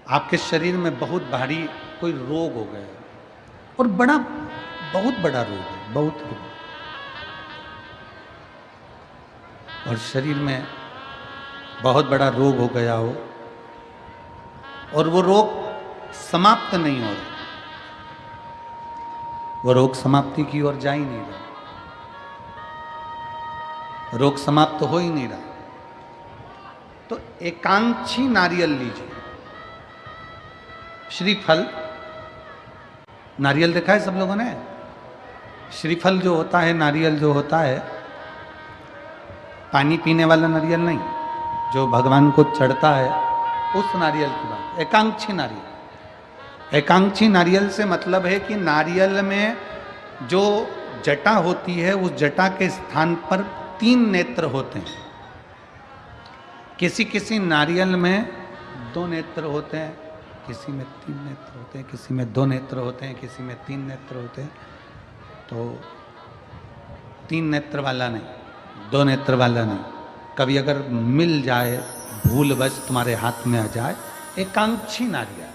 आपके शरीर में बहुत भारी कोई रोग हो गया और बहुत बड़ा रोग है, बहुत रोग, और शरीर में बहुत बड़ा रोग हो गया हो और वो रोग समाप्त नहीं हो रहा, वो रोग समाप्ति की ओर जा ही नहीं रहा, रोग समाप्त हो ही नहीं रहा। तो एकांक्षी नारियल लीजिए, श्रीफल, नारियल देखा है सब लोगों ने? श्रीफल जो होता है, नारियल जो होता है, पानी पीने वाला नारियल नहीं, जो भगवान को चढ़ता है, उस नारियल की बात। एकांक्षी नारियल, एकांक्षी नारियल से मतलब है कि नारियल में जो जटा होती है, उस जटा के स्थान पर 3 नेत्र होते हैं। किसी किसी नारियल में 2 नेत्र होते हैं, किसी में 3 नेत्र होते हैं, किसी में 2 नेत्र होते हैं, किसी में 3 नेत्र होते हैं। तो 3 नेत्र वाला नहीं, 2 नेत्र वाला नहीं, कभी अगर मिल जाए, भूलवश तुम्हारे हाथ में आ जाए, एकांक्षी नारियल।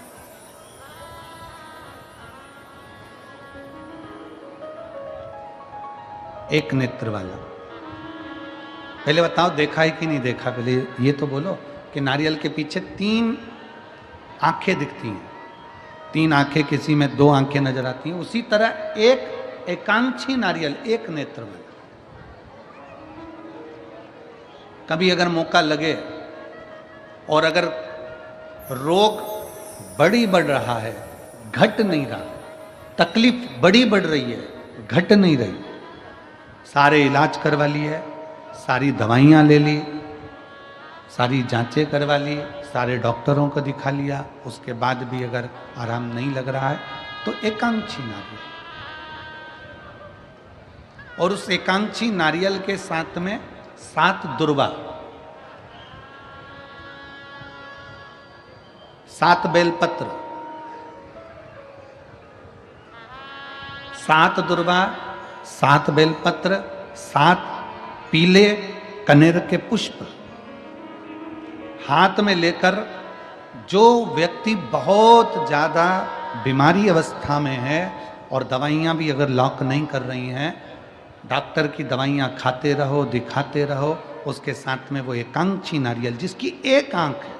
एक नेत्र वाला। पहले बताओ देखा है कि नहीं देखा? पहले ये तो बोलो कि नारियल के पीछे 3 आंखें दिखती हैं, 3 आंखें, किसी में 2 आंखें नजर आती हैं। उसी तरह एक एकांक्षी नारियल, एक नेत्र वाला। कभी अगर मौका लगे और अगर रोग बढ़ रहा है, घट नहीं रहा, तकलीफ बढ़ रही है, घट नहीं रही, सारे इलाज करवा लिए, सारी दवाइयाँ ले ली, सारी जांचें करवा ली, सारे डॉक्टरों को दिखा लिया, उसके बाद भी अगर आराम नहीं लग रहा है, तो एकांक्षी नारियल। और उस एकांक्षी नारियल के साथ में 7 दुर्वा, 7 बेलपत्र, 7 दुर्वा, 7 बेलपत्र, 7 पीले कनेर के पुष्प हाथ में लेकर, जो व्यक्ति बहुत ज़्यादा बीमारी अवस्था में है और दवाइयाँ भी अगर लॉक नहीं कर रही हैं, डॉक्टर की दवाइयाँ खाते रहो, दिखाते रहो, उसके साथ में वो एकांक्षी नारियल जिसकी एक आंख है,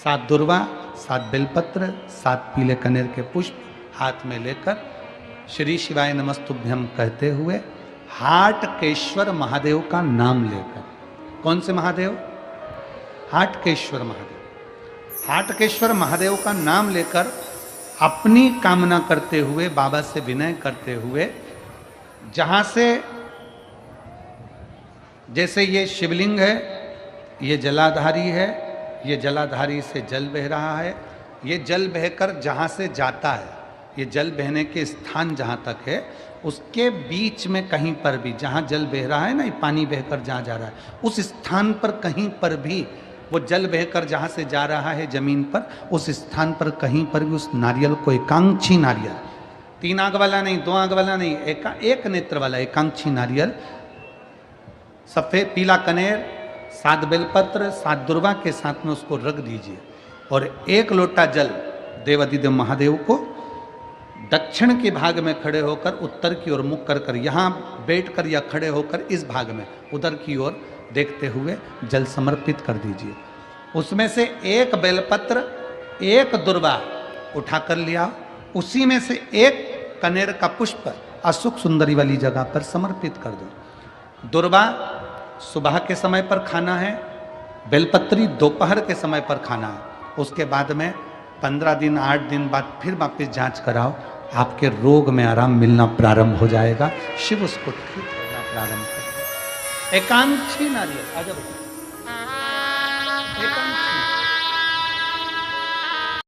7 दुर्वा, 7 बेलपत्र, 7 पीले कनेर के पुष्प हाथ में लेकर, श्री शिवाय नमस्तुभ्यम कहते हुए, हाटकेश्वर महादेव का नाम लेकर। कौन से महादेव? हाटकेश्वर महादेव। हाटकेश्वर महादेव का नाम लेकर अपनी कामना करते हुए, बाबा से विनय करते हुए, जहां से, जैसे ये शिवलिंग है, ये जलाधारी है, ये जलाधारी से जल बह रहा है, ये जल बहकर जहां से जाता है, ये जल बहने के स्थान जहां तक है, उसके बीच में कहीं पर भी, जहां जल बह रहा है ना, ये पानी बहकर जहां जा रहा है, उस स्थान पर कहीं पर भी, वो जल बहकर जहां से जा रहा है जमीन पर, उस स्थान पर कहीं पर भी उस नारियल को, एकांक्षी नारियल, 3 आंख वाला नहीं, 2 आंख वाला नहीं, एक नेत्र वाला एकांक्षी नारियल, सफेद पीला कनेर, 7 बेलपत्र, 7 दुर्वा के साथ में उसको रख दीजिए और 1 लोटा जल देवाधिदेव महादेव को दक्षिण के भाग में खड़े होकर, उत्तर की ओर मुख कर कर, यहाँ बैठकर या खड़े होकर इस भाग में उधर की ओर देखते हुए जल समर्पित कर दीजिए। उसमें से 1 बेलपत्र, 1 दुर्वा उठा कर लिया, उसी में से 1 कनेर का पुष्प अशोक सुंदरी वाली जगह पर समर्पित कर दो। दुर्वा सुबह के समय पर खाना है, बेलपत्री दोपहर के समय पर खाना है। उसके बाद में 15 दिन 8 दिन बाद फिर वापस जांच कराओ, आपके रोग में आराम मिलना प्रारंभ हो जाएगा, शिव उसको ठीक करना प्रारंभ कर। एकांक्षी नारियल, आजा बेटा, एकांक्षी